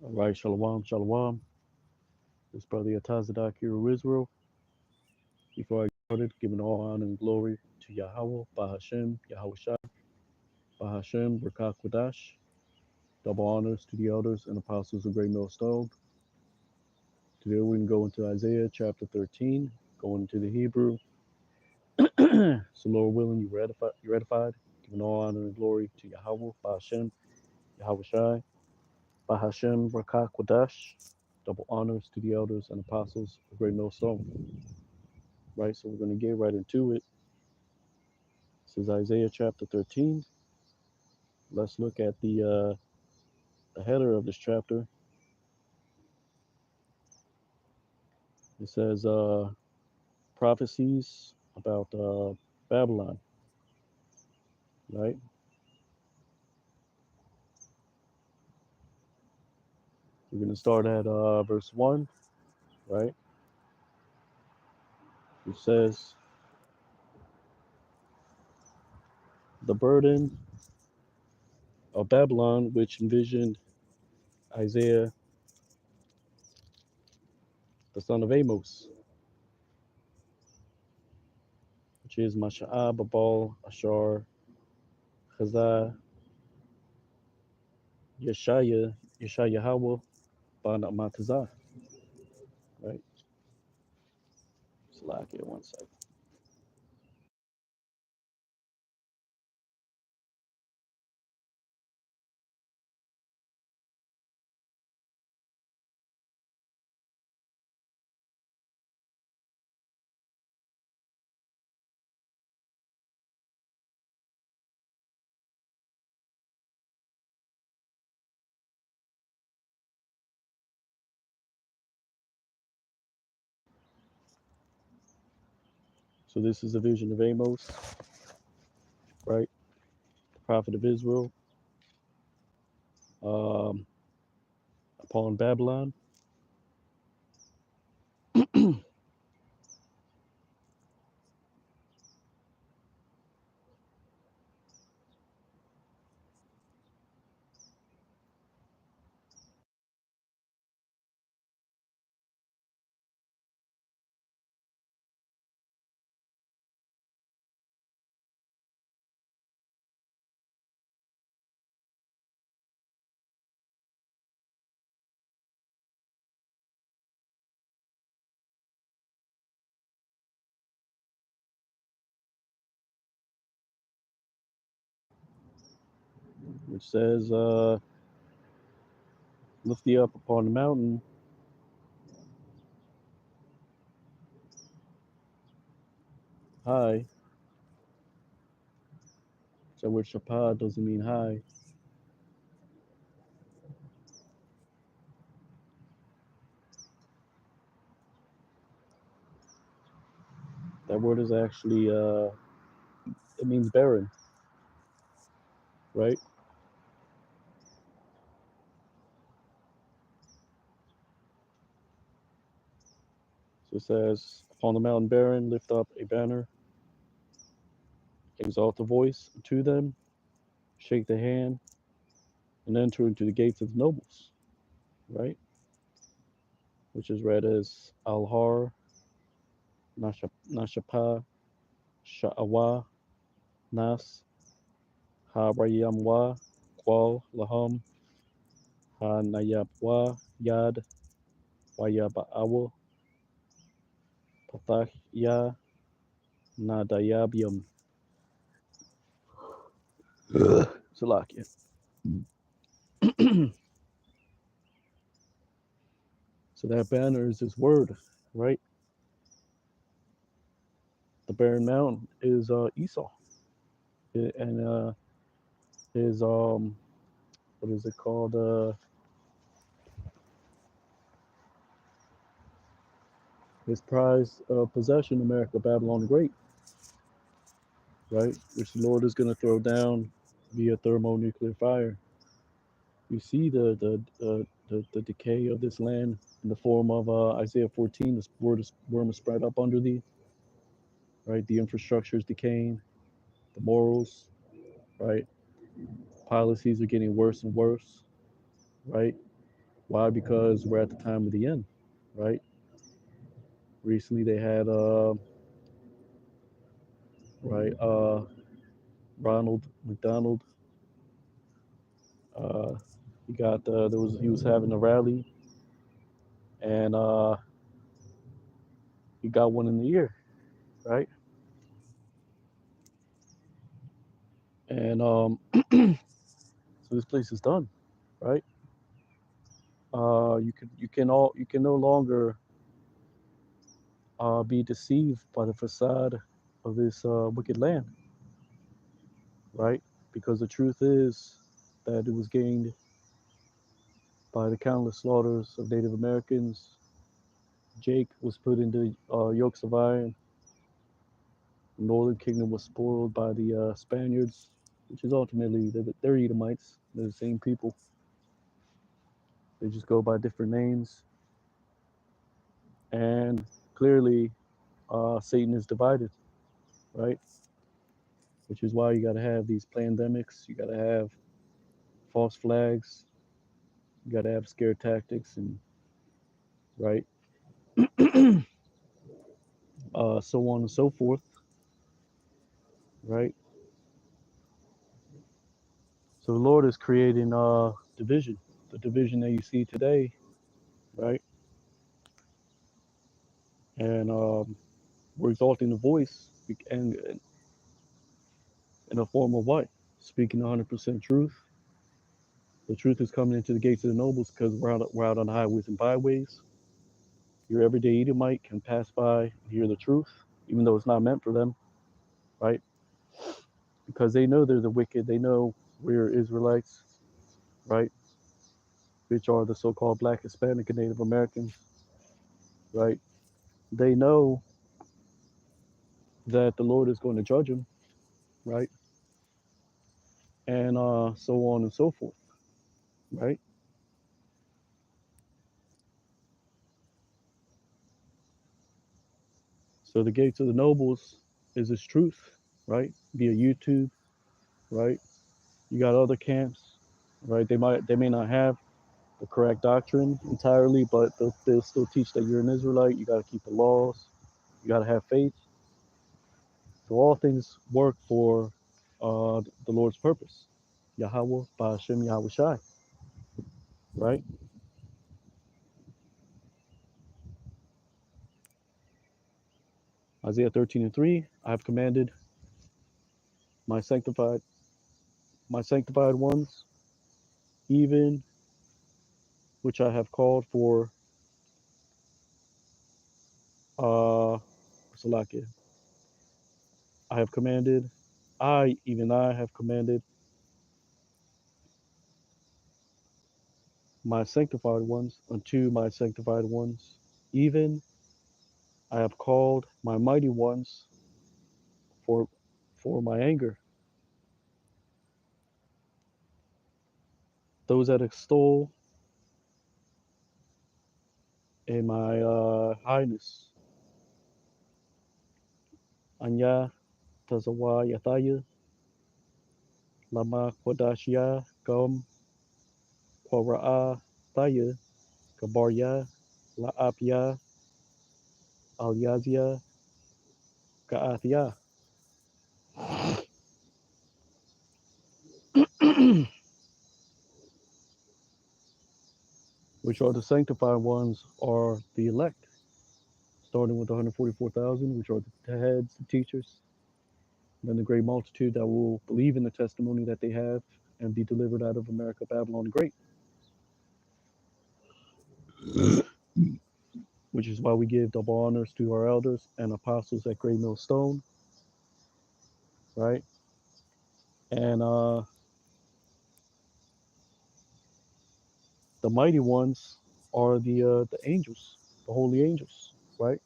All right, shalom, shalom. This brother Yatazadak here of Israel. Before I get started, giving all honor and glory to Yahweh, Bahashem, Yahweh Shai, Bahashem, Rakak Kwadash. Double honors to the elders and apostles of Great Millstone. Today we're going to go into Isaiah chapter 13, going into the Hebrew. So, Lord willing, you're edified, giving all honor and glory to Yahweh, Bahashem, Yahweh Shai, Bahashem, Rakak Kwadash. Double honors to the elders and apostles of Great Millstone. Right, so we're going to get right into it. This is Isaiah chapter 13. Let's look at the header of this chapter. It says prophecies about Babylon, right? We're going to start at verse 1, right? It says, the burden of Babylon, which envisioned Isaiah, the son of Amos, which is Masha'ab, Babal, Ashar, Chazah, Yeshayahawa, Banatmatazah, right? Slack it 1 second. So this is a vision of Amos, right? The prophet of Israel, um, upon Babylon. Which says, lift thee up upon the mountain, high. So word Shapad doesn't mean high. That word is actually, it means barren, right? So it says, upon the mountain barren, lift up a banner, exalt the voice to them, shake the hand, and enter into the gates of the nobles, right? Which is read as Al-Har, Nashapa, Sha'awa, Nas, Ha-Rayamwa, Qual, Laham, Ha-Nayabwa, Yad, Wayaba'awa, Pathahya, Nadayabium. Salakia. So that banner is his word, right? The barren mountain is Esau. And his, what is it called? His prized possession, America, Babylon the Great, right? Which the Lord is going to throw down via thermonuclear fire. You see the decay of this land in the form of Isaiah 14. This worm is spread up under thee, right? The infrastructure is decaying, the morals, right? Policies are getting worse and worse, right? Why? Because we're at the time of the end, right? Recently they had right Ronald McDonald. Uh, he was having a rally, and he got one in the ear, right? And so this place is done, right? You can no longer be deceived by the facade of this wicked land, right? Because the truth is that it was gained by the countless slaughters of Native Americans. Jake was put into yokes of iron. The Northern Kingdom was spoiled by the Spaniards, which is ultimately they're Edomites. They're the same people. They just go by different names. And clearly, Satan is divided, right? Which is why you got to have these pandemics. You got to have false flags. You got to have scare tactics, and right, so on and so forth, right? So the Lord is creating division, the division that you see today, right? And we're exalting the voice and in a form of what? Speaking 100% truth. The truth is coming into the gates of the nobles because we're out on the highways and byways. Your everyday Edomite can pass by and hear the truth, even though it's not meant for them, right? Because they know they're the wicked. They know we're Israelites, right? Which are the so-called Black, Hispanic, and Native Americans, right? They know that the Lord is going to judge them, right? And so on and so forth, right? So the gates of the nobles is this truth, right? Via YouTube, right? You got other camps, right? They may not have the correct doctrine entirely, but they'll still teach that you're an Israelite. You got to keep the laws. You got to have faith. So all things work for the Lord's purpose. Yahweh, Ba'ashem, Yahweh Shai, right? Isaiah 13:3, I have commanded my sanctified ones, even which I have called for Salakia. I have commanded, even I have commanded my sanctified ones unto my sanctified ones. Even I have called my mighty ones for my anger. Those that extol in my highness. Anya Tazawa Yathaya Lama Kwadashia Gum Kwara'a Thaya Kabarya La'apya Alyazia Ka'athia. Which are the sanctified ones are the elect, starting with the 144,000, which are the heads, the teachers, and then the great multitude that will believe in the testimony that they have and be delivered out of America, Babylon the Great. Which is why we give double honors to our elders and apostles at Great Mill Stone, right? And the mighty ones are the angels, the holy angels, right?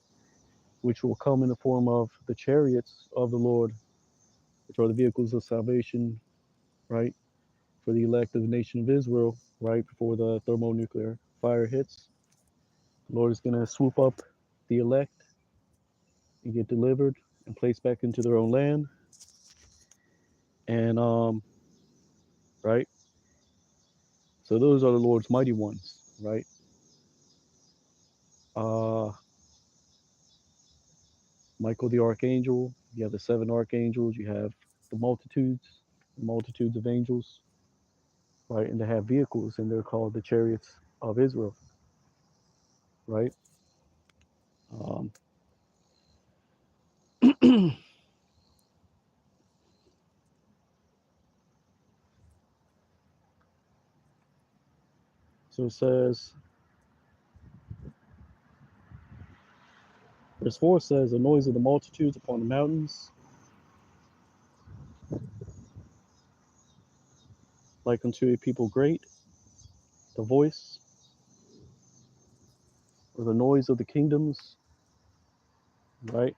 Which will come in the form of the chariots of the Lord, which are the vehicles of salvation, right? For the elect of the nation of Israel, right? Before the thermonuclear fire hits, the Lord is going to swoop up the elect and get delivered and placed back into their own land. And right, so those are the Lord's mighty ones. right? Uh, Michael the archangel. You have the seven archangels. You have the multitudes of angels, right? And they have vehicles, and they're called the chariots of Israel, right? Um, so it says, verse 4 says, the noise of the multitudes upon the mountains, like unto a people great, the voice or the noise of the kingdoms, right?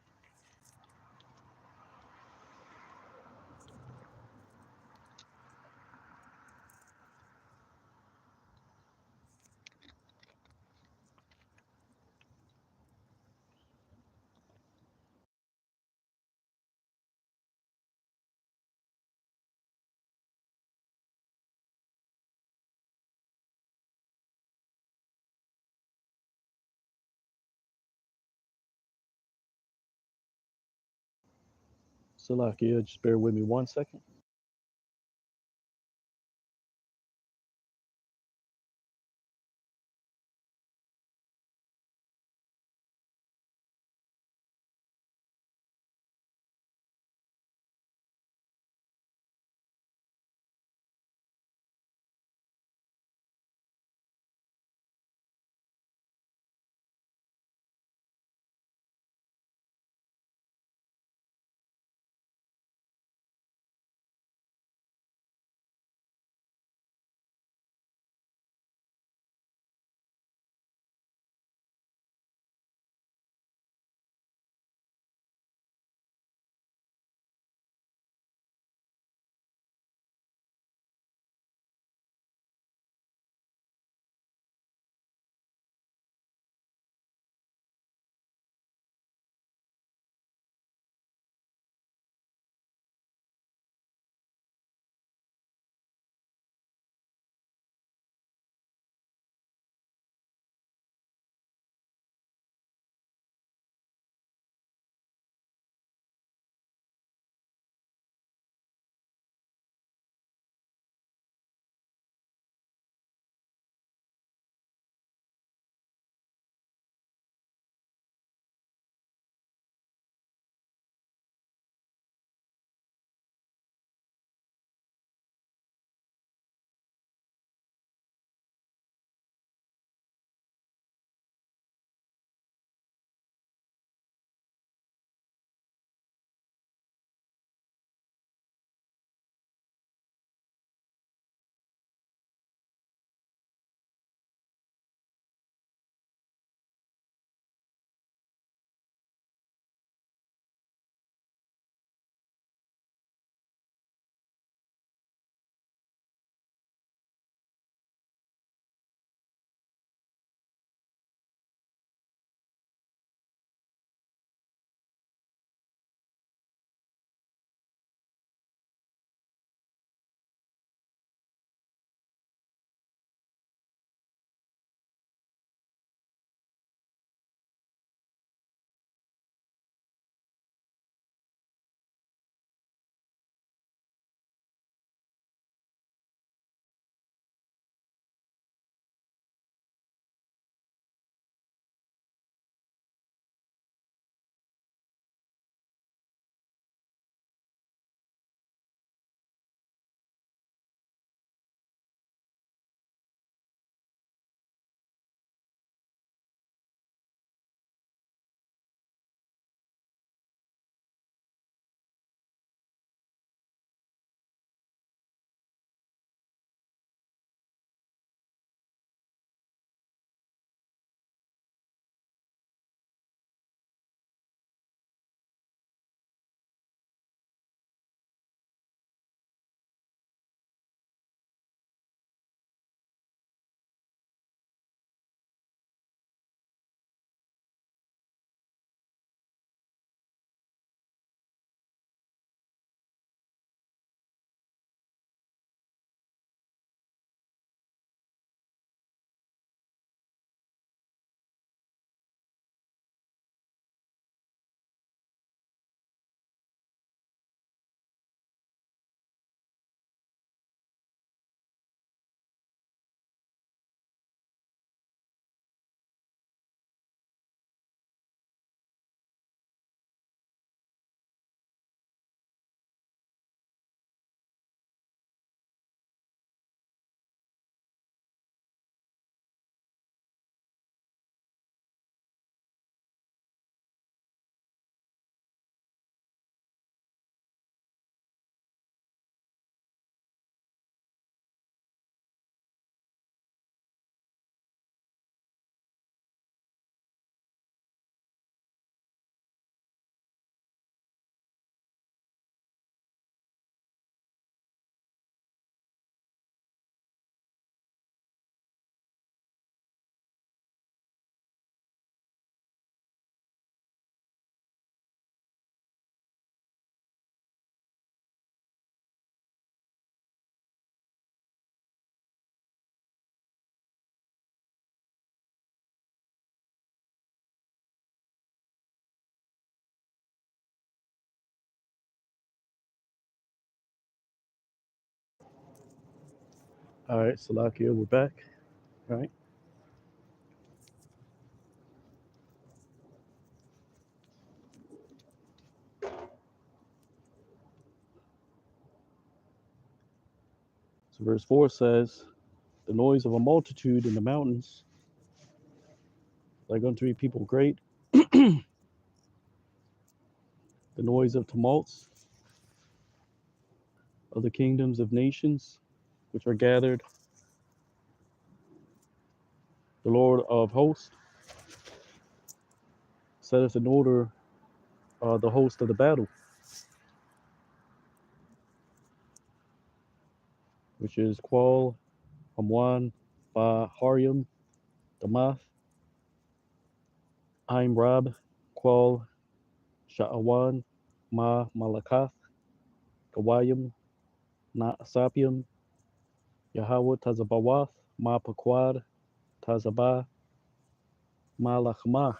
Salakia, just bear with me 1 second. All right, Salakia, we're back. All right. So verse 4 says, the noise of a multitude in the mountains, like unto a people great, the noise of tumults of the kingdoms of nations, which are gathered, the Lord of hosts setteth in order the host of the battle, which is Qual, Amwan, Ba, Haryam, Damath, Aim Rab, Qual, Sha'awan, Ma, Malakath, Gawayim, Na Asapium, Yahweh Tazabawath, Ma Paquad, Tazabah, Ma Lachmah,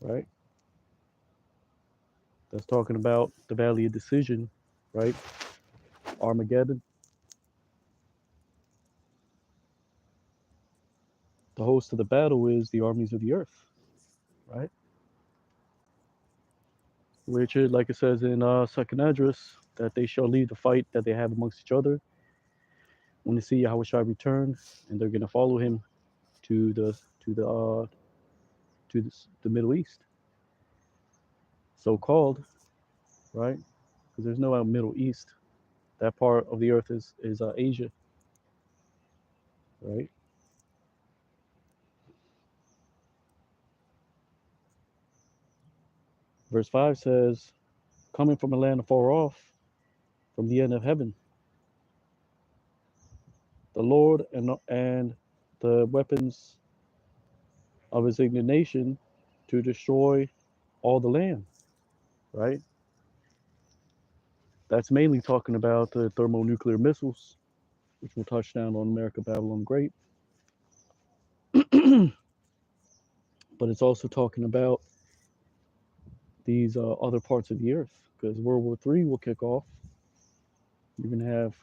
right? That's talking about the Valley of Decision, right? Armageddon. The host of the battle is the armies of the earth, right? Which is, like it says in second address, that they shall leave the fight that they have amongst each other when they see Yahweh shall return, and they're going to follow him to the Middle East, so called, right? Because there's no Middle East. That part of the earth is Asia, right? Verse 5 says, coming from a land afar off, from the end of heaven, the Lord and the weapons of his indignation to destroy all the land, right? That's mainly talking about the thermonuclear missiles, which will touch down on America, Babylon Great. But it's also talking about these other parts of the earth, because World War III will kick off. You're going to have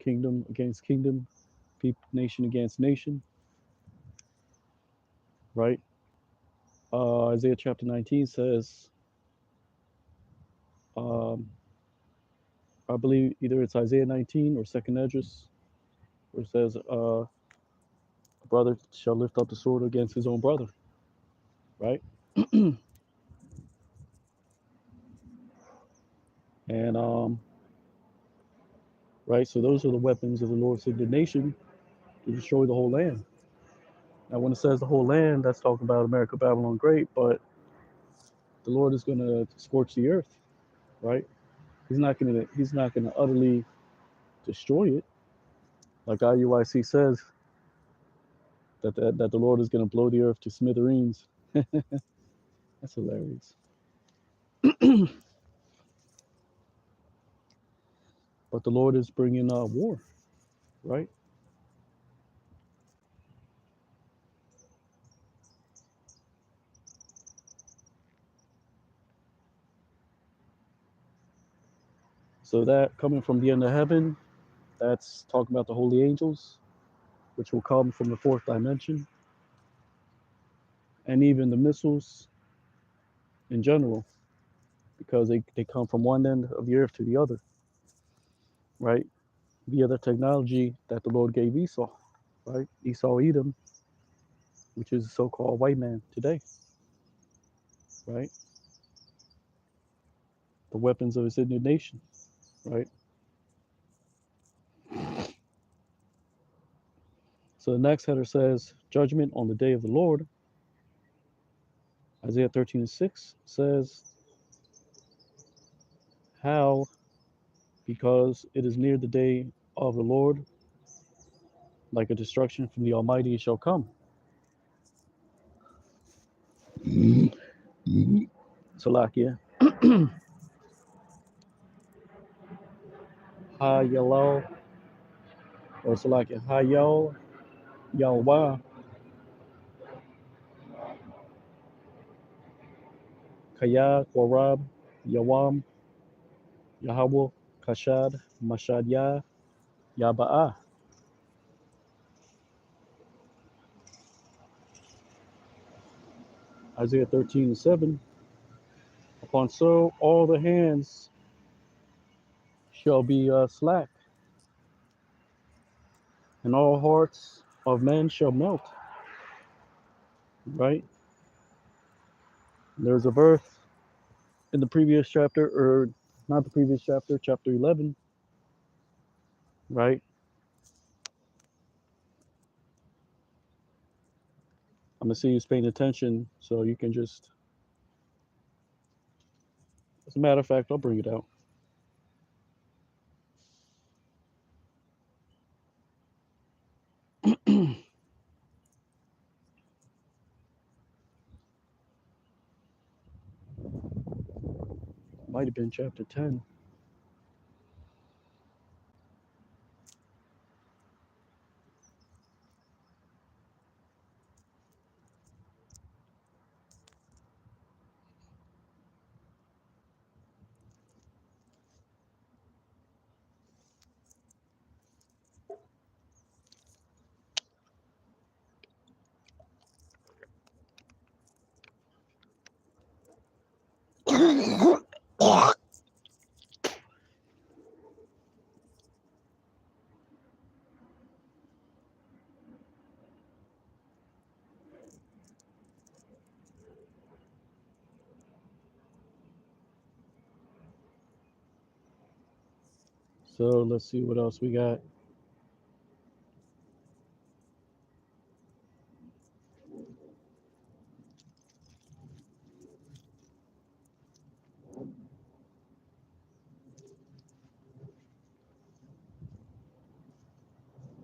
kingdom against kingdom, nation against nation, right? Isaiah chapter 19 says, um, I believe either it's Isaiah 19 or second Esdras, where it says, a brother shall lift up the sword against his own brother, right? And right, so those are the weapons of the Lord's indignation to destroy the whole land. Now, when it says the whole land, that's talking about America, Babylon Great, but the Lord is going to scorch the earth, right? He's not going to utterly destroy it, like IUIC says that the Lord is going to blow the earth to smithereens. That's hilarious. But the Lord is bringing war, right? So that coming from the end of heaven, that's talking about the holy angels, which will come from the fourth dimension, and even the missiles in general, because they come from one end of the earth to the other, right? Via the technology that the Lord gave Esau, right? Esau Edom, which is the so-called white man today, right? The weapons of his indignation, right? So the next header says, judgment on the day of the Lord. Isaiah 13:6 says, how? Because it is near the day of the Lord, like a destruction from the Almighty shall come. Salakia. Ha Yalal, or Salakia, Ha Yal, Yalwa, Kaya, Warab, Yawam, Yahweh, Kashad, Mashadya, Yaba'ah. Isaiah 13:7. Upon so all the hands shall be slack, and all hearts of men shall melt. Right? There's a verse in the previous chapter, or not the previous chapter, chapter 11, right? I'm gonna see you paying attention, so you can just, as a matter of fact, I'll bring it out. Might have been chapter 10. So let's see what else we got.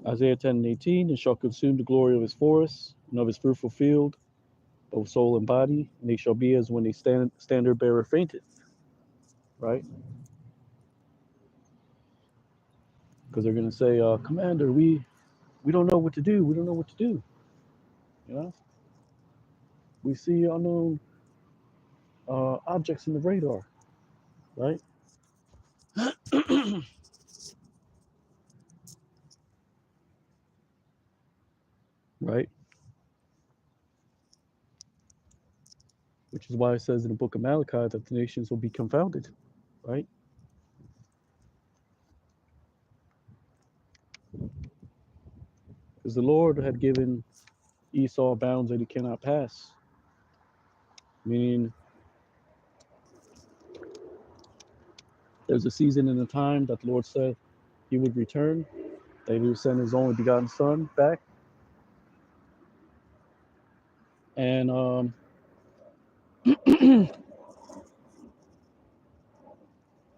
Isaiah 10:18, and shall consume the glory of his forest and of his fruitful field, both soul and body, and they shall be as when a standard bearer fainteth. Right? Because they're gonna say, Commander, we don't know what to do. We don't know what to do. You know, we see unknown objects in the radar. Right? Right? Which is why it says in the book of Malachi that the nations will be confounded. Right? Because the Lord had given Esau bounds that he cannot pass. Meaning, there's a season and a time that the Lord said he would return, that he would send his only begotten son back. And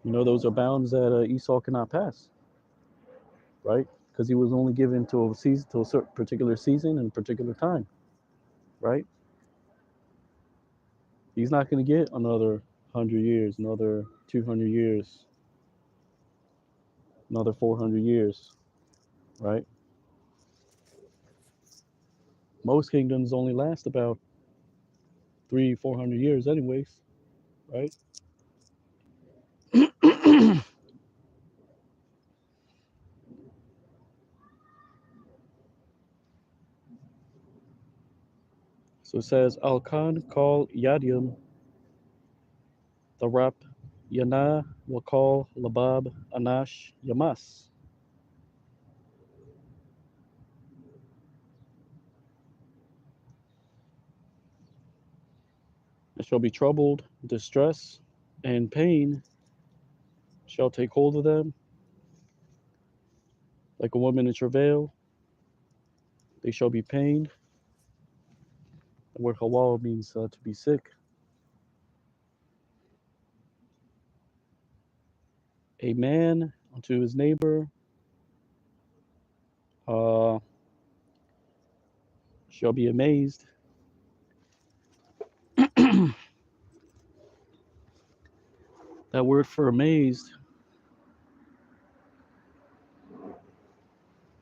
those are bounds that Esau cannot pass, right? Because he was only given to a season, to a certain particular season and particular time, right? He's not going to get another 100 years, another 200 years, another 400 years, right? Most kingdoms only last about 300-400 years, anyways, right? So it says, Al Khan call Yadim, the Rap Yana Wakal Labab Anash Yamas. It shall be troubled, distress, and pain shall take hold of them, like a woman in travail. They shall be pained. The word hawal means to be sick. A man unto his neighbor uh, shall be amazed. That word for amazed,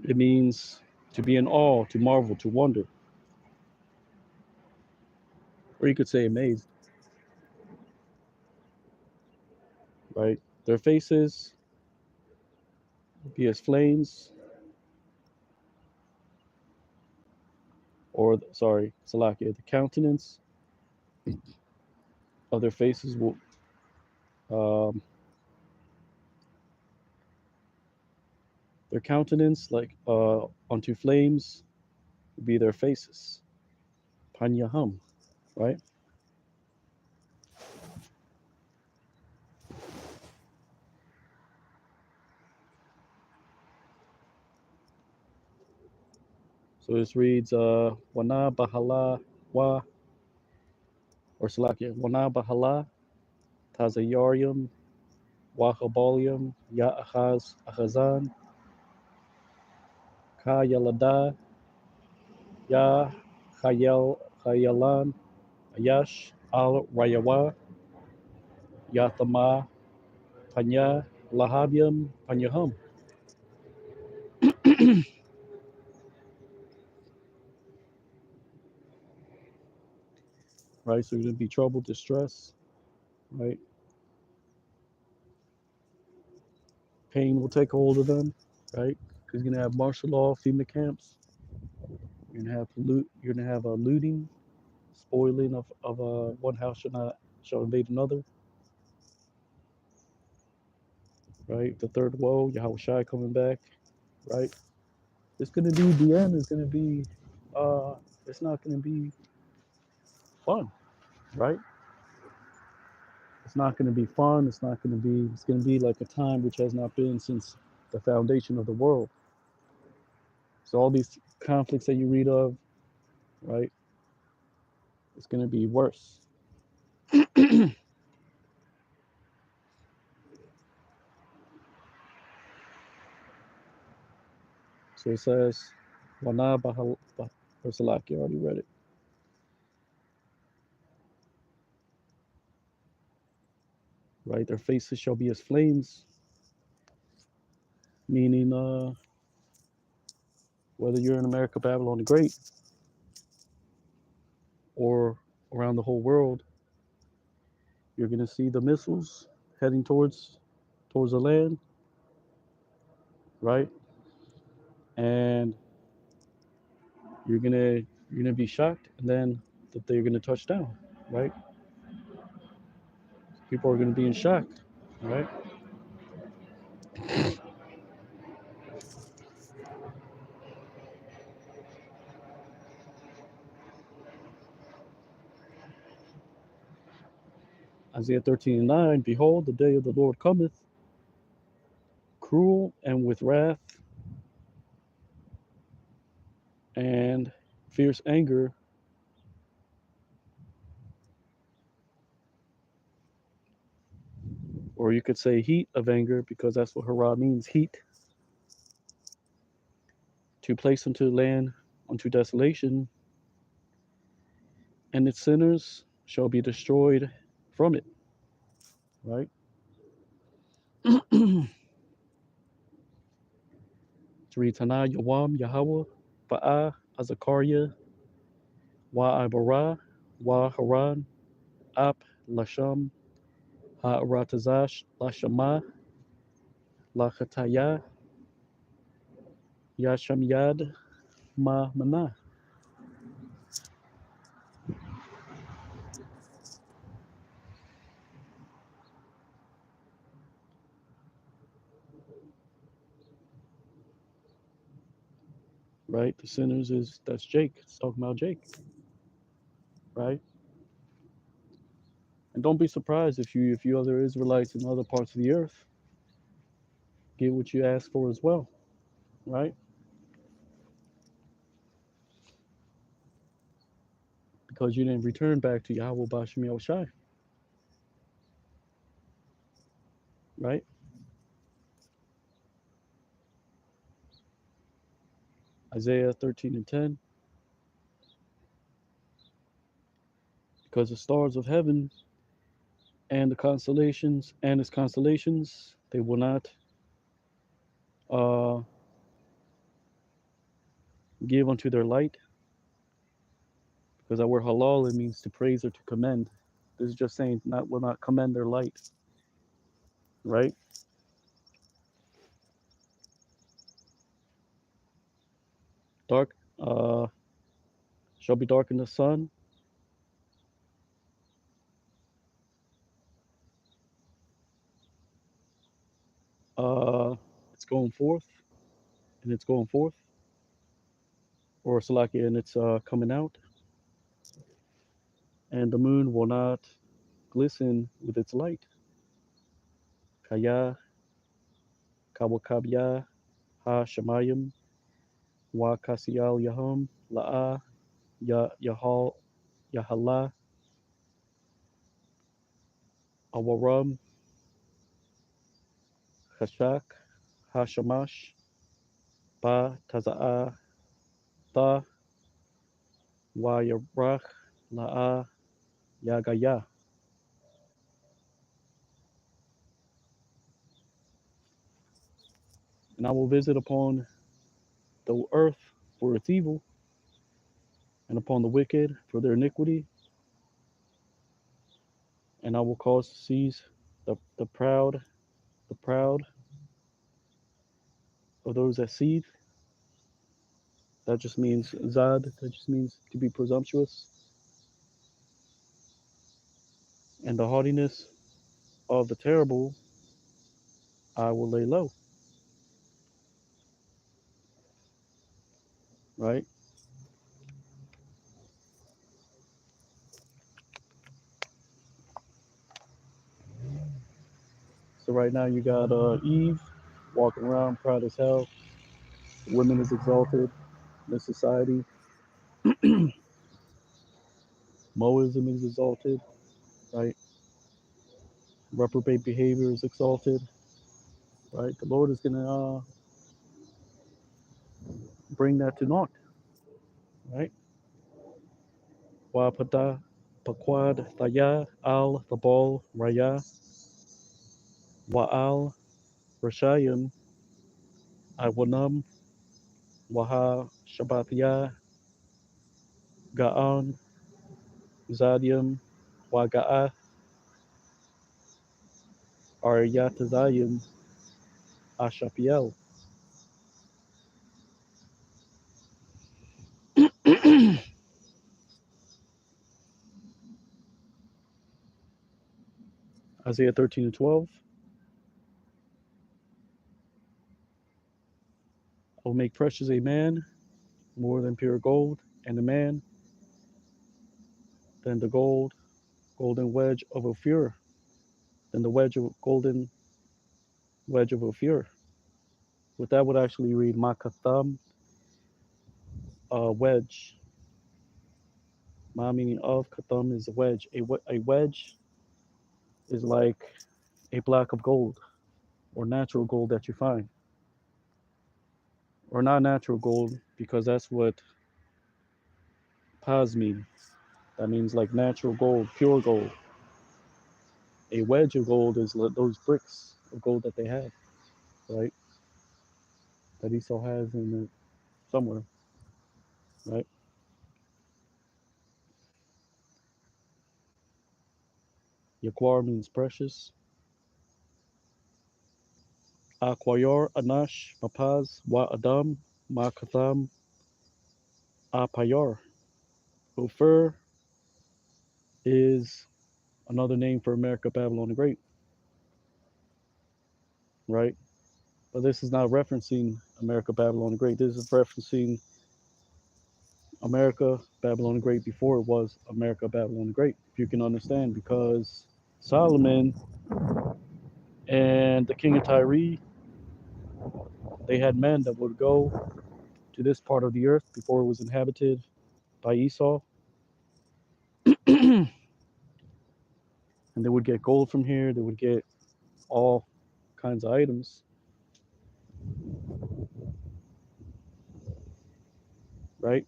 it means to be in awe, to marvel, to wonder. Or you could say amazed, right? Their faces be as flames, or sorry, Salakia, the countenance Other faces will um, their countenance like onto flames will be their faces. Panyaham, right? So this reads Wana Bahala Wa or Salakia Wana Bahala Tazayarium Wahabalium Ya Ahaz Ahazan Ka Yalada Ya Khayalan Ayash Al Rayawa Yathama Panya Lahabium Panyahum. Right, so there's gonna be trouble, distress, right? Pain will take hold of them, right? Because you're gonna have martial law, FEMA camps. You're gonna have a looting, spoiling of one house shall invade another, right? The third woe, Yahweh Shai coming back, right? It's gonna be the end. It's gonna be, uh, it's not gonna be fun, right? It's not gonna be fun. It's not gonna be. It's gonna be like a time which has not been since the foundation of the world. So all these conflicts that you read of, right? It's gonna be worse. So it says, Wana Bahal Salaki, I already read it. Right? Their faces shall be as flames, meaning whether you're in America, Babylon the Great, or around the whole world, you're gonna see the missiles heading towards the land, right? And you're gonna be shocked, and then that they're gonna touch down, right? People are gonna be in shock, right? Isaiah 13:9, behold, the day of the Lord cometh, cruel and with wrath and fierce anger, or you could say heat of anger, because that's what hara means, heat, to place unto the land unto desolation, and its sinners shall be destroyed from it, right? To read Tana Yawam Yahweh Ba'a Azakaria Wa Ibara Wa Haran Ap Lasham Ha Ratazash Lashama Lachataya Yasham Yad Ma Mana. Right? The sinners that's Jake. It's talking about Jake, right? And don't be surprised if you other Israelites in other parts of the earth get what you ask for as well, right? Because you didn't return back to Yahweh Bashim Yahushai, right? Isaiah 13:10. Because the stars of heaven and the constellations and its constellations, they will not uh, give unto their light. Because that word halal, it means to praise or to commend. This is just saying not will not commend their light, right? Dark shall be dark in the sun, it's going forth, and it's going forth, or Salakia, and it's coming out, and the moon will not glisten with its light. Kaya, Kawakabya, Ha Shemayim, Wa Kasiyal Yaham, La'a, Yahal, Yahala, Awaram, Hashak, Hashamash, Ba Taza'a, Tha, Wa Yarach, La'a, Yagaya. And I will visit upon the earth for its evil, and upon the wicked for their iniquity, and I will cause to cease the proud of those that seethe. That just means zad, that just means to be presumptuous. And the haughtiness of the terrible I will lay low. Right? So right now you got Eve walking around proud as hell. Women is exalted in society. Moism is exalted, right? Reprobate behavior is exalted, right? The Lord is gonna bring that to naught, right? Wapata, Paquad, Thaya, Al, Thabal, Raya, Wa'al, Rashayim, Iwanam, Waha, Shabbathia, Ga'an, Zadium, Waga'a, Aryatazayim, Ashapiel. Isaiah 13 and 12. I will make precious a man more than pure gold, and a man than the golden wedge of Ophir, than the golden wedge of Ophir. With that would actually read Makatham, wedge. Ma meaning of, Katham is a wedge. A wedge is like a block of gold or natural gold that you find. Or not natural gold, because that's what Paz means. That means like natural gold, pure gold. A wedge of gold is those bricks of gold that they have, right? That Esau has in somewhere, right? Yaquar means precious. Aquayar, Anash, Mapaz, Wa Adam, Ma Katham, Apayar. Ophir is another name for America, Babylon the Great, right? But this is not referencing America, Babylon the Great. This is referencing America, Babylon the Great before it was America, Babylon the Great. If you can understand, because Solomon and the king of Tyre, they had men that would go to this part of the earth before it was inhabited by Esau, and they would get gold from here. They would get all kinds of items, right?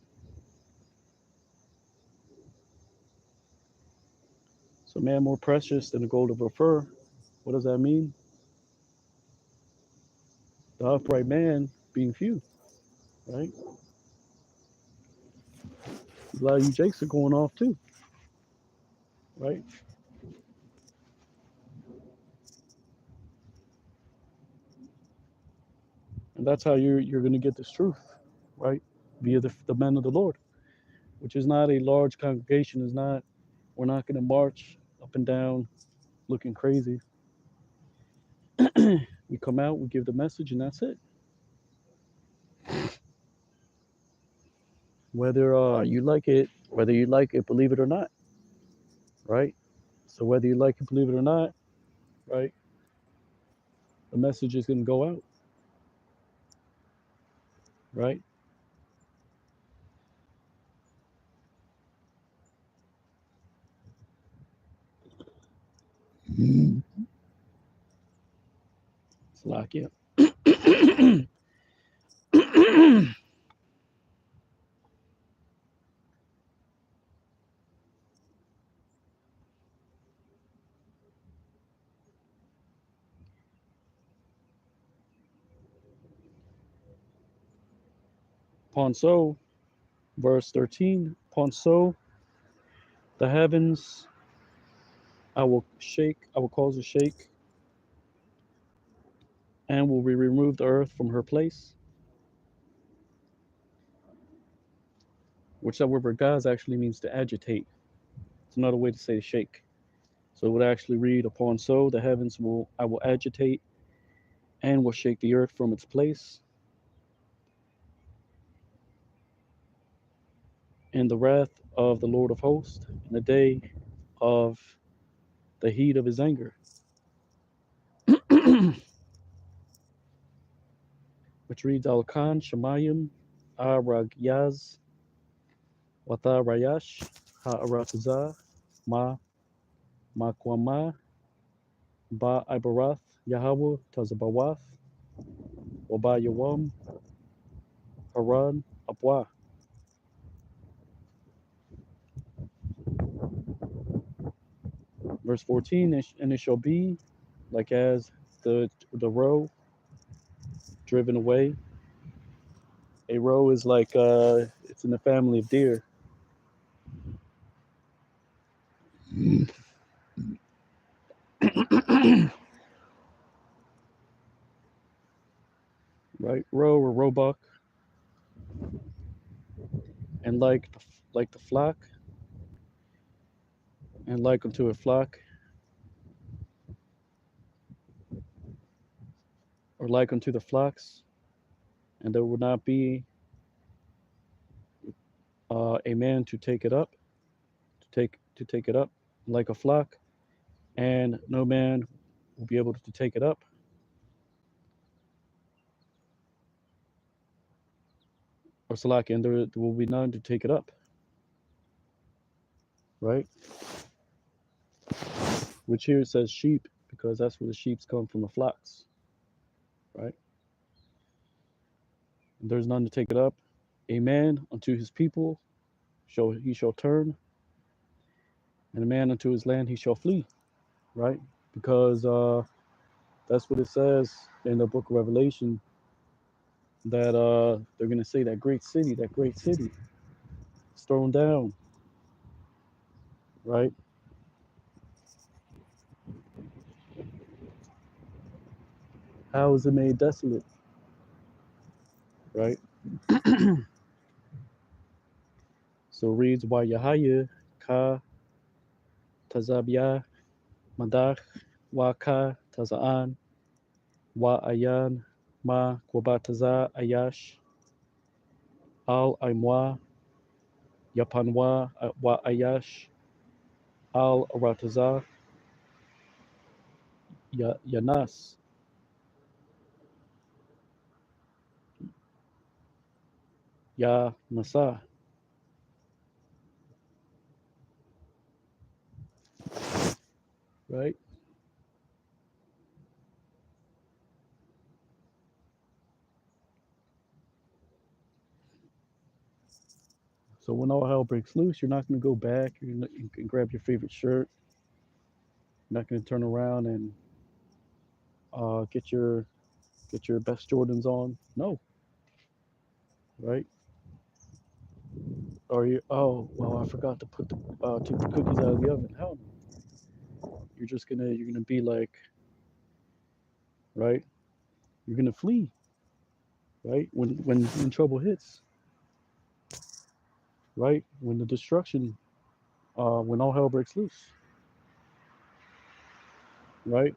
So, man more precious than the gold of Ophir. What does that mean? The upright man being few, right? A lot of you Jakes are going off too, right? And that's how you're going to get this truth, right? Via the men of the Lord, which is not a large congregation. Is not We're not going to march up and down looking crazy. We come out, we give the message, and that's it. Whether you like it, believe it or not, right? So whether you like it, believe it or not, right, the message is going to go out, right? It's like, yeah. Ponso, verse 13. Ponso, the heavens I will cause a shake, and will remove the earth from her place. Which that word "gaz" actually means to agitate. It's another way to say shake. So it would actually read, upon so the heavens will I will agitate and will shake the earth from its place, in the wrath of the Lord of hosts, in the day of the heat of his anger. Which reads Al Khan Shemayim Aragyaz Wata Rayash Ha'arataza Ma Makwama Ba Ibarath Yahweh Tazabawath Waba Yawam Haran Abwa. Verse 14, and it shall be like as the roe driven away. A roe is like it's in the family of deer. Right, roe or roebuck, and like the flock, and like unto a flock, or like unto the flocks, and there will not be a man to take it up, to take it up, like a flock, and no man will be able to take it up, or slack, and there will be none to take it up. Right, which here it says sheep because that's where the sheep come from, the flocks. Right, and there's none to take it up. A man unto his people he shall turn, and a man unto his land he shall flee. Right, because that's what it says in the book of Revelation, that they're going to say that great city is thrown down. Right, how is it made desolate? Right, so it reads Wa Yahaya Ka Tazabya Madach Wa Ka Tazaan Wa Ayan Ma Kwabataza Ayash Al Aimwa Yapanwa Wa Ayash Al Arataza Yanas. Ya Nasa. Right, so when all hell breaks loose, you're not going to go back. You can grab your favorite shirt. You're not going to turn around and get your best Jordans on. No. Right, or you, oh well, I forgot to take the cookies out of the oven. Hell no. You're gonna be like, right, you're gonna flee. Right, when trouble hits. Right, when the destruction, when all hell breaks loose. Right,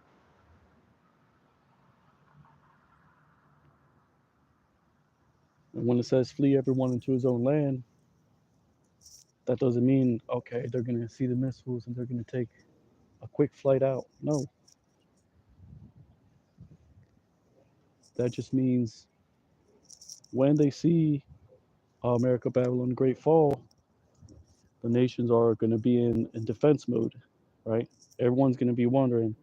And when it says flee everyone into his own land, that doesn't mean, okay, they're going to see the missiles and they're going to take a quick flight out. No, that just means when they see America, Babylon, the Great Fall, the nations are going to be in defense mode, right? Everyone's going to be wondering,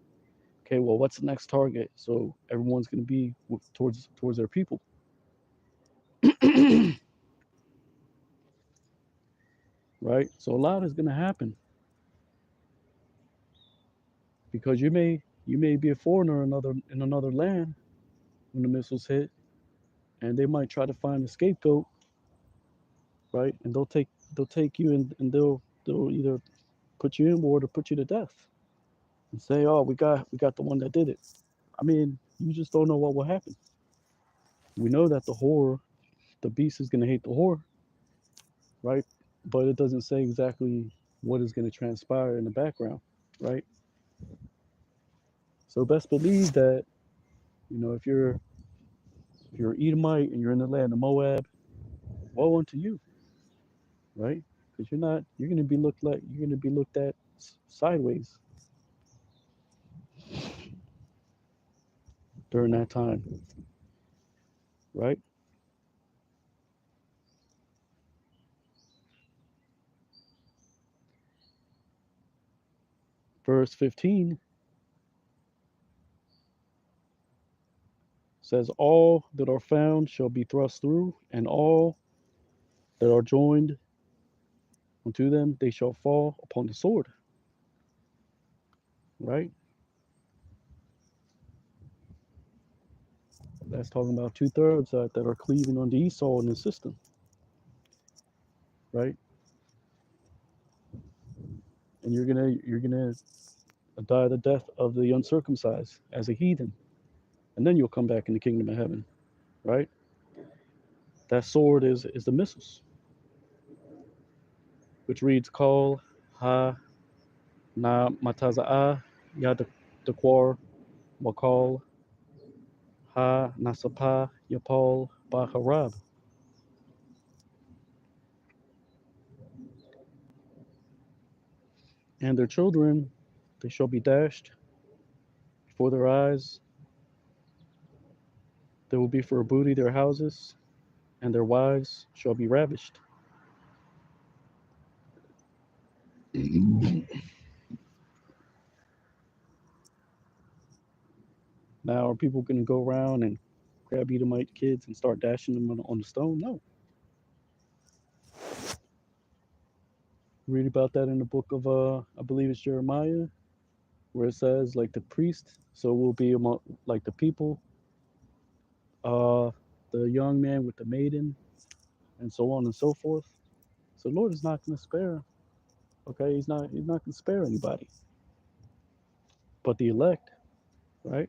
okay, well, what's the next target? So everyone's going to be towards their people. Right? So a lot is going to happen because you may be a foreigner in another land when the missiles hit, and they might try to find a scapegoat, right? And they'll take you and they'll either put you in ward or put you to death and say, oh, we got the one that did it. I mean, you just don't know what will happen. We know that the beast is going to hate the whore, right? But it doesn't say exactly what is going to transpire in the background, right? So best believe that, if you're Edomite and you're in the land of Moab, woe unto you, right? Because you're going to be looked at sideways during that time, right? Verse 15 says, all that are found shall be thrust through, and all that are joined unto them, they shall fall upon the sword, right? That's talking about 2/3 that are cleaving on the Esau in the system, right? And you're gonna die the death of the uncircumcised as a heathen, and then you'll come back in the kingdom of heaven, right? That sword is the missiles, which reads, Kol ha na mataza'ah yad dequar wakal ha nasapa yapal baharab. And their children, they shall be dashed before their eyes. There will be for a booty their houses, and their wives shall be ravished. Now, are people going to go around and grab Edomite kids and start dashing them on the stone? No. Read about that in the book of, I believe it's Jeremiah, where it says, like the priest, so will be among, like the people, uh, the young man with the maiden, and so on and so forth. So the Lord is not going to spare. Okay, He's not going to spare anybody, but the elect, right?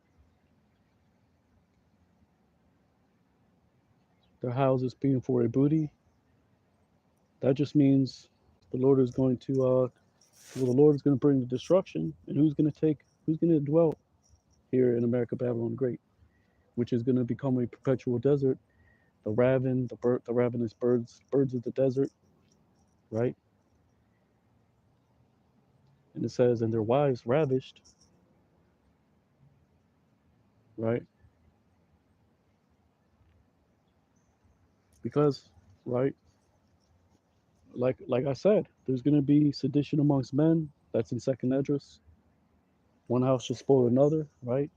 Their houses being for a booty. That just means the Lord is going to, the Lord is going to bring the destruction, and who's going to dwell here in America, Babylon the Great, which is going to become a perpetual desert. The ravenous birds of the desert, right? And it says, and their wives ravished, right? Because, right, like I said, there's going to be sedition amongst men. That's in Second Esdras. One house shall spoil another, right?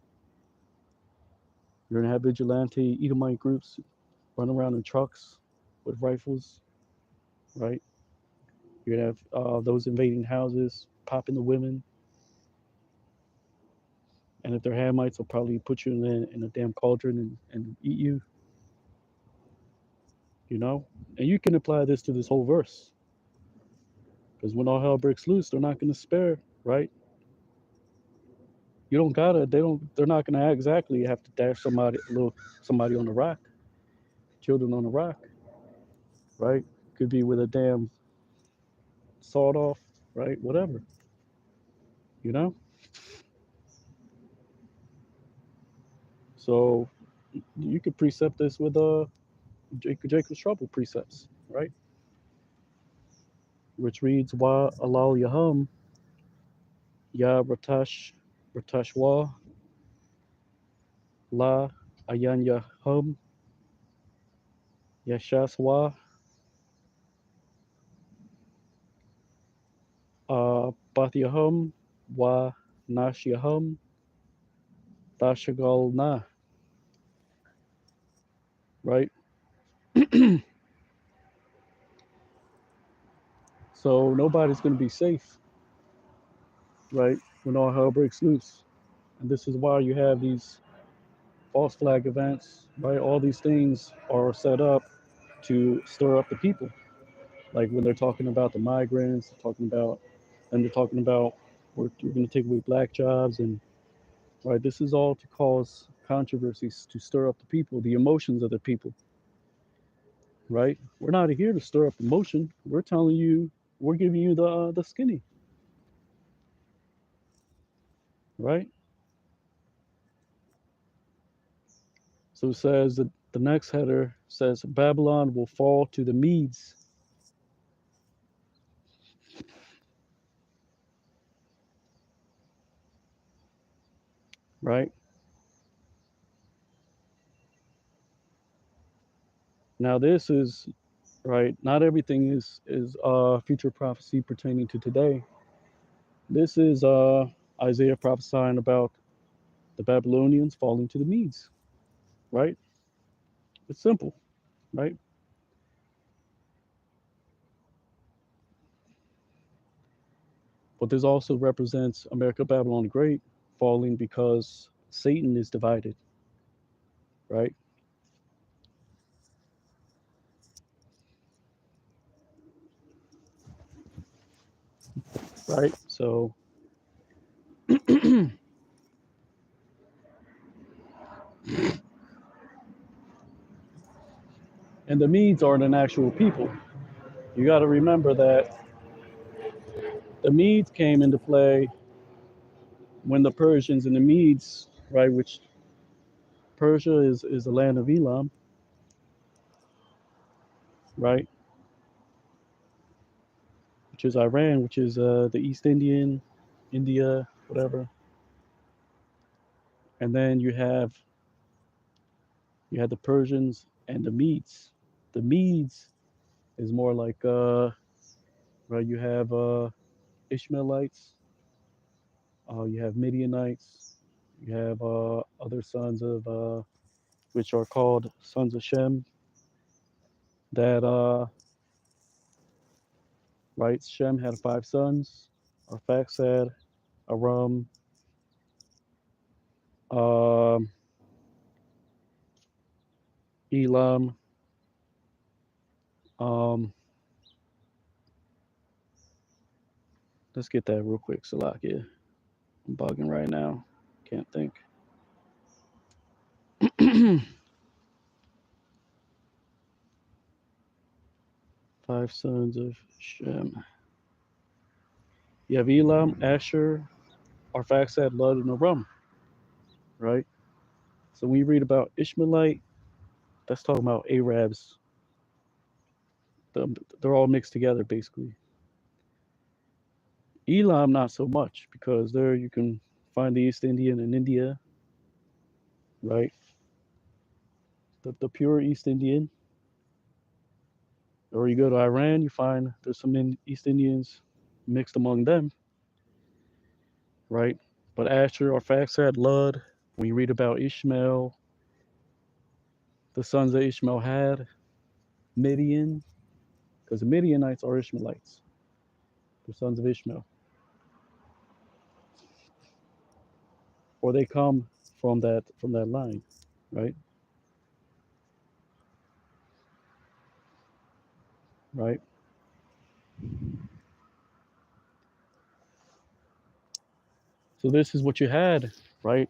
You're going to have vigilante Edomite groups run around in trucks with rifles, right? You're going to have those invading houses, popping the women. And if they're Hamites, they'll probably put you in a damn cauldron and eat you, you know? And you can apply this to this whole verse. Because when all hell breaks loose, they're not going to spare, right? You don't gotta. They're not gonna exactly have to dash somebody on the rock, children on the rock, right? Could be with a damn sawed off, right? Whatever, you know. So you could precept this with Jacob's trouble precepts, right? Which reads, Wa alal yahum ya ratashwa la ayan yahum yashaswa bath yahum wa nash yahum dashagal na, right? So nobody's going to be safe, right, when all hell breaks loose. And this is why you have these false flag events, right? All these things are set up to stir up the people. Like when they're talking about the migrants, they're talking about we're going to take away black jobs, and right, this is all to cause controversies, to stir up the people, the emotions of the people, right? We're not here to stir up emotion. We're telling you, we're giving you the skinny, right? So it says that the next header says Babylon will fall to the Medes, right? Now this is right. Not everything is future prophecy pertaining to today. This is Isaiah prophesying about the Babylonians falling to the Medes, right? It's simple, right? But this also represents America Babylon the Great falling because Satan is divided, right? Right. So and the Medes aren't an actual people. You got to remember that the Medes came into play when the Persians and the Medes, right, which Persia is the land of Elam, right, which is Iran, which is the East Indian, India, whatever. And then you had the Persians and the Medes. The Medes is more like right. You have Ishmaelites, you have Midianites, you have other sons of which are called sons of Shem. That right, Shem had 5 sons. Arphaxad, Aram, um, Elam. Um, let's get that real quick, Salakia. I'm bugging right now. Can't think. 5 sons of Shem. You have Elam, Asher, Arphaxad, Lud, and Aram, right? So when you read about Ishmaelite, that's talking about Arabs. They're all mixed together, basically. Elam, not so much, because there you can find the East Indian in India, right? The pure East Indian. Or you go to Iran, you find there's some East Indians mixed among them, right? But Asher or Faxad, Lud, when you read about Ishmael, the sons that Ishmael had, Midian, because the Midianites are Ishmaelites, the sons of Ishmael, or they come from that line, right? Right. So this is what you had, right?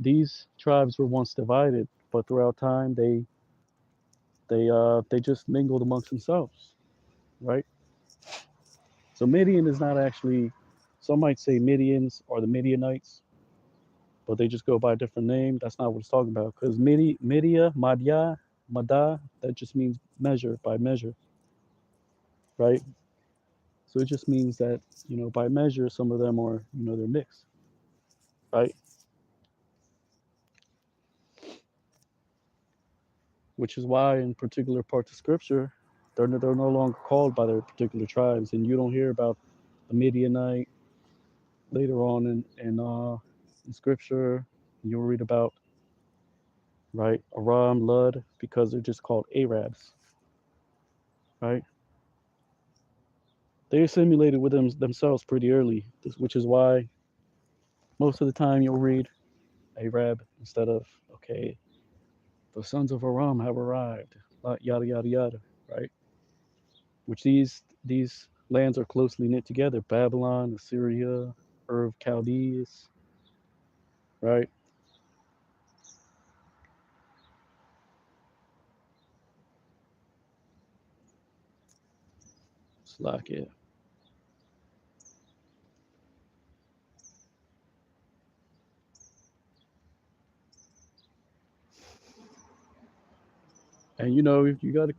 These tribes were once divided, but throughout time they just mingled amongst themselves, right? So Midian is not actually. Some might say Midians or the Midianites, but they just go by a different name. That's not what it's talking about. Because Midia, Madya, Mada, that just means measure, by measure, right? So it just means that, by measure, some of them are, they're mixed, right? Which is why in particular parts of scripture, they're no longer called by their particular tribes. And you don't hear about the Midianite later on in scripture. You'll read about, right, Aram, Lud, because they're just called Arabs, right? They assimilated with themselves pretty early, which is why most of the time you'll read Arab instead of, okay, the sons of Aram have arrived, yada yada yada, right? Which these lands are closely knit together: Babylon, Assyria, Ur of Chaldees, right? It's like it. And you got to.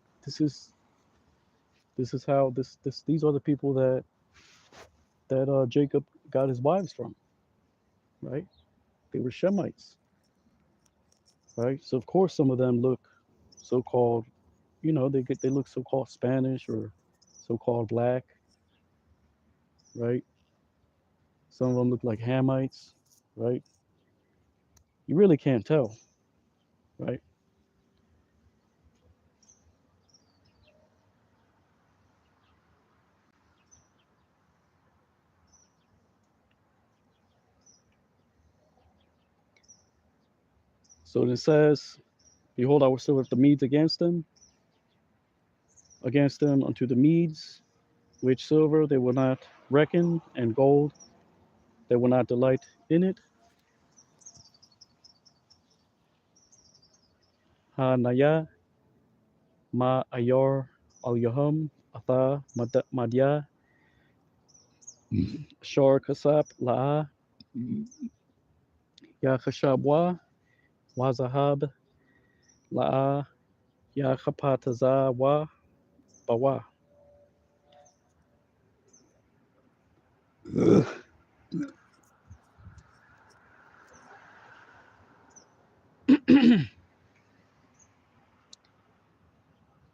This is how these are the people that Jacob got his wives from, right? They were Shemites, right? So of course some of them look so-called, they look so-called Spanish or so-called black, right? Some of them look like Hamites, right? You really can't tell, right? So it says, "Behold, I will serve up the Medes against them unto the Medes, which silver they will not reckon, and gold they will not delight in it. Ha Naya, Ma Ayor, Al Yahum, Atha, Madya, Shor Kasap, La'a, Ya Khashabwa, Wazahab, La'a, Ya Khapatazawa, Bawa."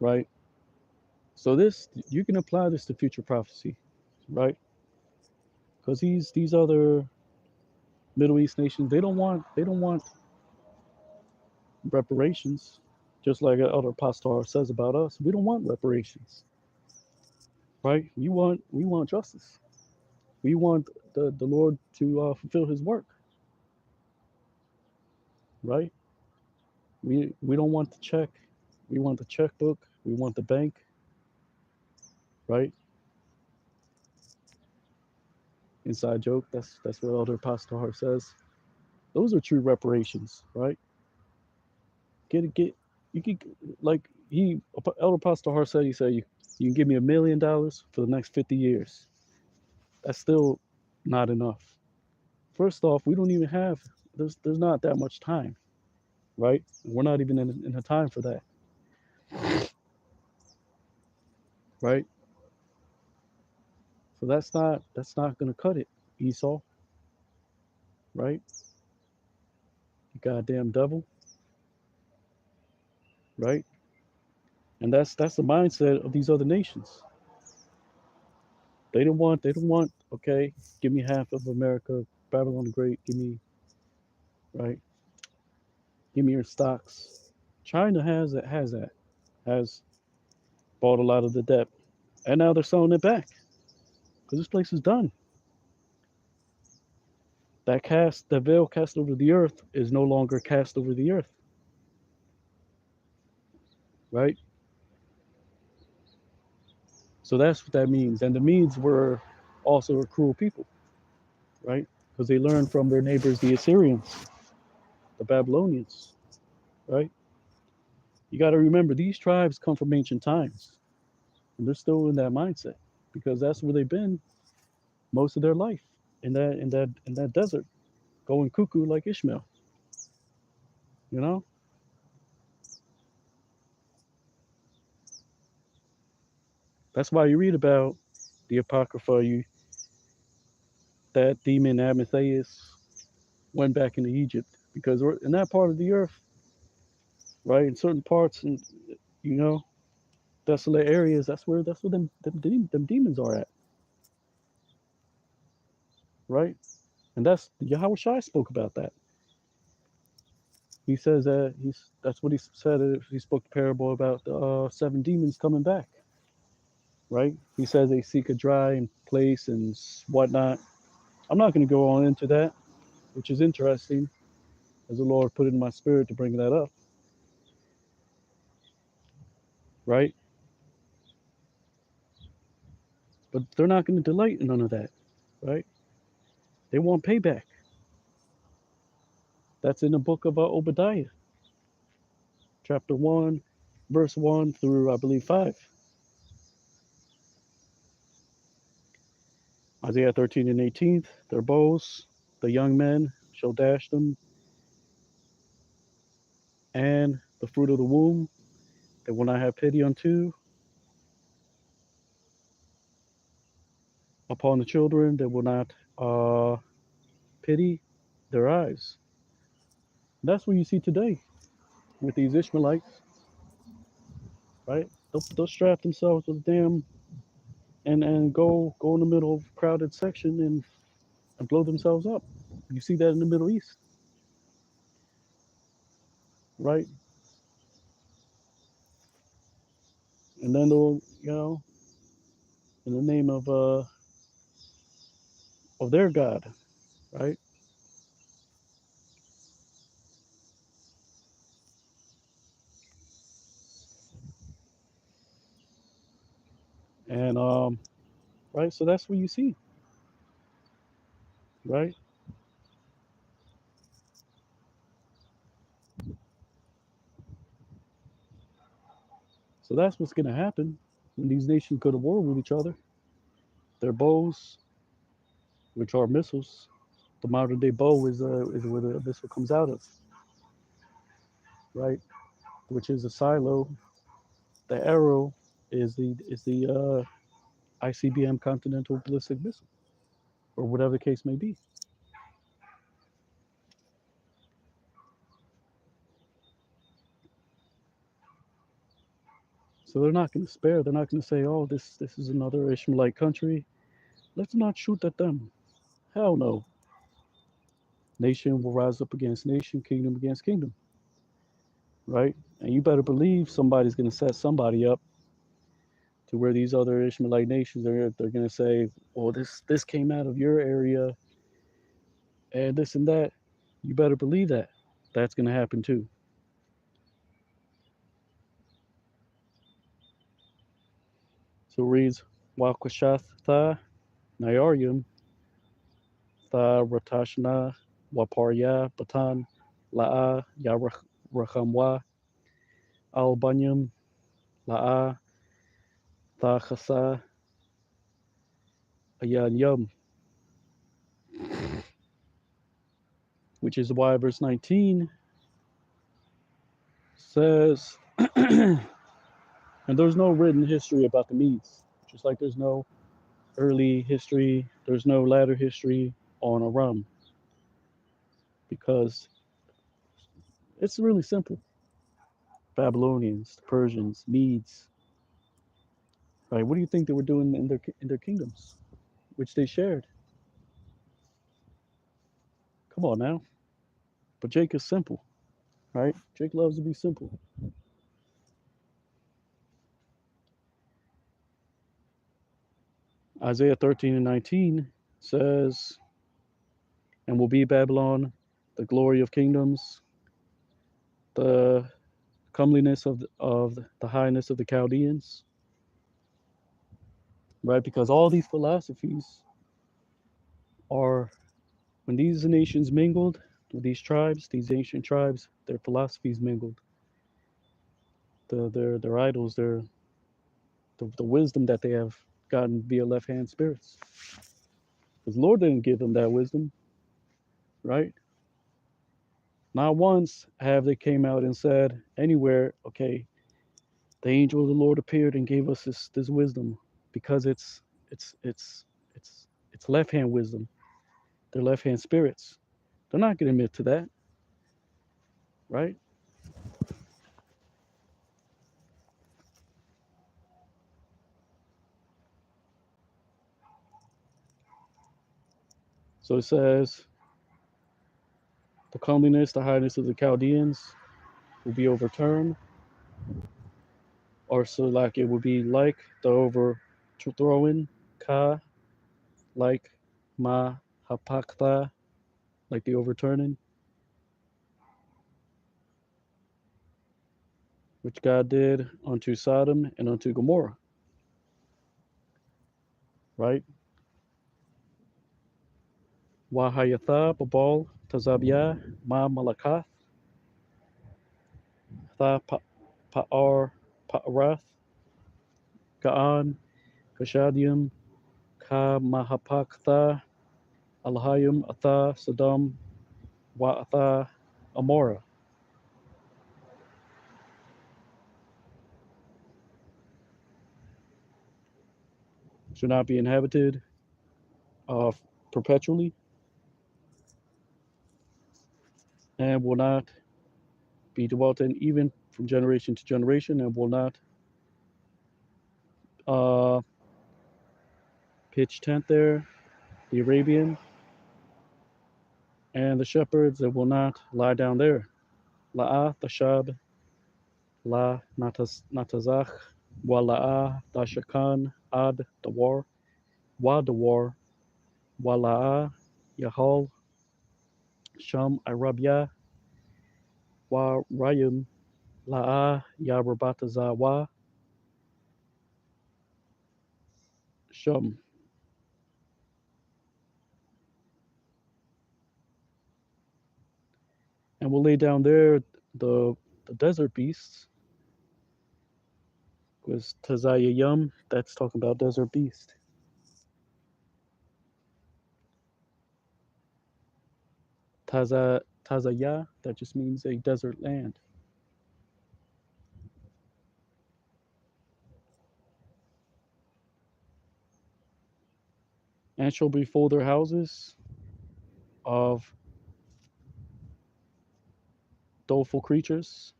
Right? So this, you can apply this to future prophecy, right? Because these other Middle East nations, they don't want reparations, just like Elder Pastor says about us. We don't want reparations, right? We want justice. We want the Lord to fulfill His work, right? We don't want the check. We want the checkbook. We want the bank, right? Inside joke. That's what Elder Pastor says. Those are true reparations, right? Get you can, like he Elder Pastor said. You can give me $1 million for the next 50 years. That's still not enough. First off, we don't even have there's not that much time, right? We're not even in the time for that, right? So that's not gonna cut it, Esau, right? You goddamn devil, right? And that's the mindset of these other nations. They don't want. Okay, give me half of America, Babylon the Great. Give me, right. Give me your stocks. China has bought a lot of the debt, and now they're selling it back because this place is done. That veil cast over the earth is no longer cast over the earth, right? So that's what that means. And the Medes were also a cruel people, right? Because they learned from their neighbors, the Assyrians, the Babylonians, right? You got to remember these tribes come from ancient times, and they're still in that mindset because that's where they've been most of their life, in that desert, going cuckoo like Ishmael, you know. That's why you read about the Apocrypha, that demon Amadeus went back into Egypt because in that part of the earth, right, in certain parts, and you know, desolate areas, that's where them demons are at, right? And that's Yahweh Shai spoke about that. He says that that's what he said. He spoke the parable about the 7 demons coming back, right? He says they seek a dry place and whatnot. I'm not going to go on into that, which is interesting, as the Lord put it in my spirit to bring that up, right? But they're not going to delight in none of that, right? They want payback. That's in the book of Obadiah, chapter 1, verse 1 through, I believe, 5. Isaiah 13 and 18, their bows, the young men shall dash them, and the fruit of the womb, they will not have pity unto. Upon the children, they will not pity their eyes. That's what you see today with these Ishmaelites, right? They'll strap themselves with a damn and go in the middle of a crowded section and blow themselves up. You see that in the Middle East, right? And then they'll, in the name of their God, right? And right, so that's what you see, right? So that's what's gonna happen when these nations go to war with each other. Their bows, which are missiles, the modern day bow is where the missile comes out of, right? Which is a silo. The arrow is the ICBM Continental Ballistic Missile, or whatever the case may be. So they're not going to spare. They're not going to say, "Oh, this is another Ishmaelite country. Let's not shoot at them." Hell no. Nation will rise up against nation, kingdom against kingdom, right? And you better believe somebody's going to set somebody up to where these other Ishmaelite nations they're going to say, "Oh, this came out of your area and this and that." You better believe that that's going to happen too. So it reads, Wakwashath Tha Nayarium Tha Ratashna Waparya Batan La'a Yarachamwa Albanyum La'a Tha Chasa Ayan Yum, which is why verse 19 says, and there's no written history about the Medes, just like there's no early history, there's no latter history on Aram, because it's really simple. Babylonians, Persians, Medes, right? What do you think they were doing in their kingdoms, which they shared? Come on now. But Jake is simple, right? Jake loves to be simple. Isaiah 13 and 19 says, and will be Babylon, the glory of kingdoms, the comeliness of the highness of the Chaldeans, right? Because all these philosophies are, when these nations mingled with these tribes, these ancient tribes, their philosophies mingled. Their idols, the wisdom that they have gotten via left hand spirits. Because the Lord didn't give them that wisdom, right? Not once have they came out and said anywhere, okay, the angel of the Lord appeared and gave us this wisdom. because it's left hand wisdom. They're left hand spirits. They're not going to admit to that, right? So it says the comeliness, the highness of the Chaldeans will be overturned, or so like it would be like the overthrowing, ka, like ma hapakta, like the overturning, which God did unto Sodom and unto Gomorrah, right? Wahayatha babal tazabiyah ma malakath tha pa'ar pa'arath ka'an kashadium ka mahapakta alhayim atha Sodom wa atha Amorah. Should not be inhabited uh, perpetually, and will not be dwelt in even from generation to generation, and will not uh, pitch tent there. The Arabian and the shepherds that will not lie down there. La'ah tashab la natazach wa la'ah tashakan ad dawar wa dawar wa la'ah yahal sham arabia wa rayum la'ah yarabataza wa sham. And we'll lay down there the the desert beasts, because Tazayayum, that's talking about desert beast. Tazaya, that just means a desert land. And shall be full their houses of doleful creatures,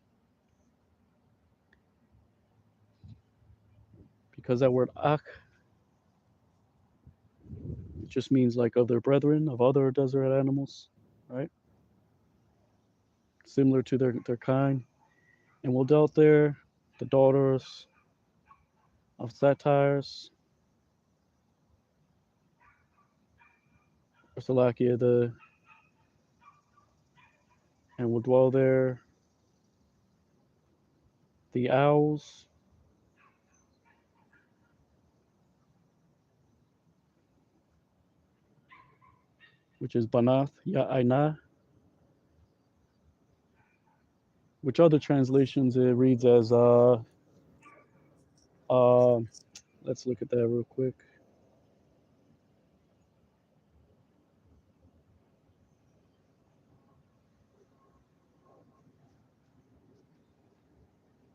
because that word ak just means like of their brethren, of other desert animals, right? Similar to their kind. And will dealt there the daughters of satyrs, or Salakia, and will dwell there the owls, which is Banath Ya'aina, which other translations it reads as uh let's look at that real quick.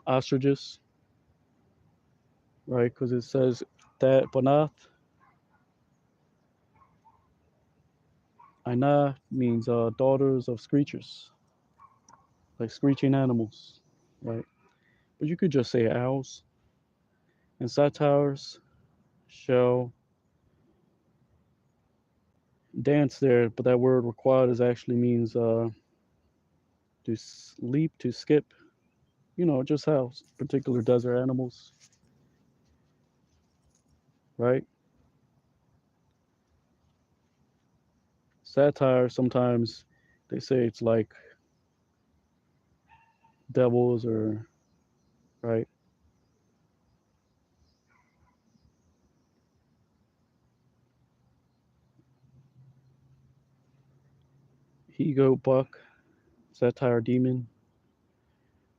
Ostriches, right? Because it says that Banath Aina means daughters of screechers, like screeching animals, right? But you could just say owls. And satyrs shall dance there, but that word required is actually means to leap, to skip, just how particular desert animals, right? Satire, sometimes they say it's like devils or, right? He goat buck, satire demon.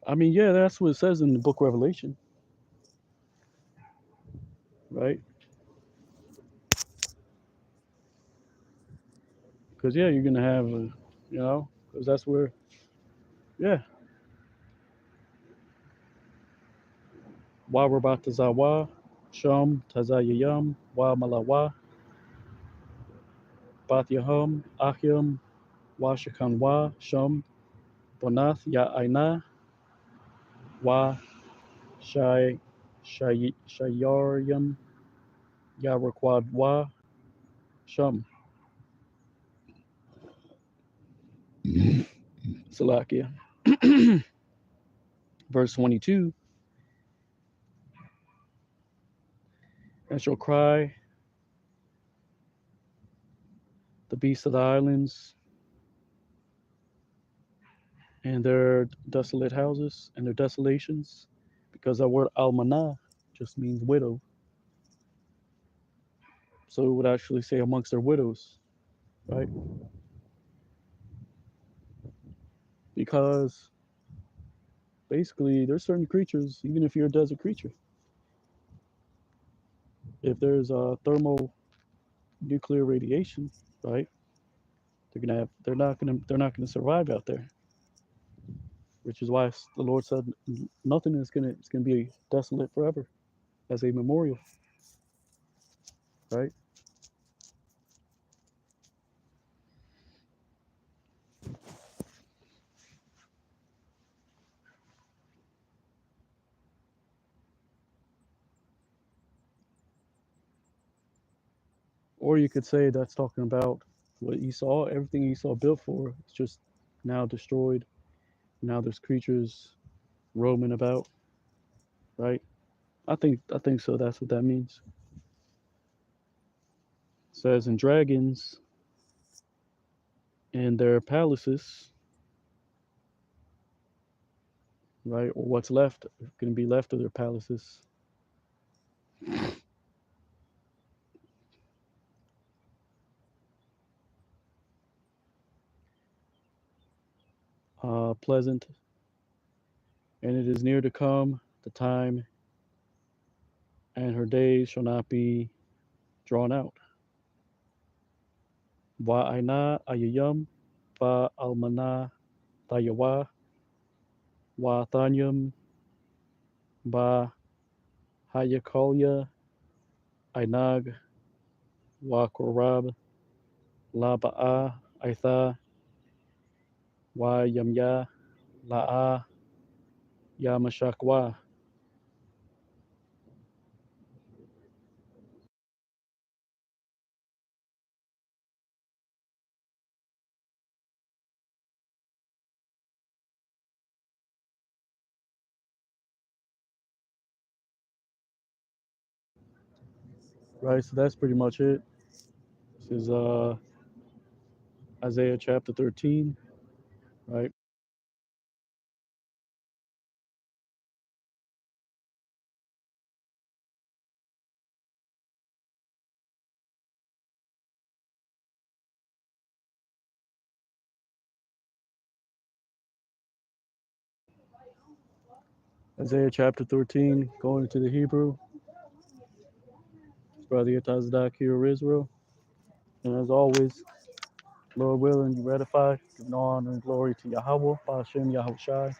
I mean, yeah, that's what it says in the book Revelation, right? Because, yeah, you're going to have, because that's where, yeah, why we're about to Zawa. Shum Tazayayam Wa Malawa Bath Ahyam Wa Shakan Wa Shum Bonath Ya Aina Wa Shayaryam Ya Rakwad Wa Shum. Salakia. Verse 22. And shall cry the beasts of the islands and their desolate houses and their desolations, because that word almanah just means widow. So it would actually say amongst their widows, right? Because basically there's certain creatures, even if you're a desert creature, if there's a thermonuclear radiation, right? They're not gonna survive out there, which is why the Lord said nothing is gonna it's gonna be desolate forever as a memorial, right? Or you could say that's talking about what Esau, everything Esau built for, is just now destroyed. Now there's creatures roaming about, right? I think so. That's what that means. It says, and dragons and their palaces, right? Or what's left, going to be left of their palaces. Pleasant, and it is near to come the time, and her days shall not be drawn out. Wa aina ayayam, va almana tayawa, wa thanyam, ba hayakolya, ainag, wa korab, la ba'a, aitha, wa yamya, la'a, ya mashakwa. Right, so that's pretty much it. This is Isaiah chapter 13, right? Isaiah chapter 13, going into the Hebrew. It's Brother Yatazdak here of Israel. And as always, Lord willing, you ratify, giving honor and glory to Yahweh, Ba'ashem Yahushai,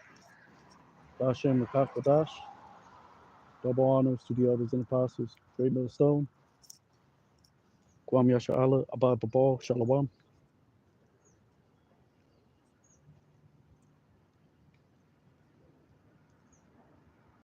Ba'ashem Rakakadash. Double honors to the elders and apostles. Great millstone. Kwam Yasha Allah, Abad Babal, Shalom.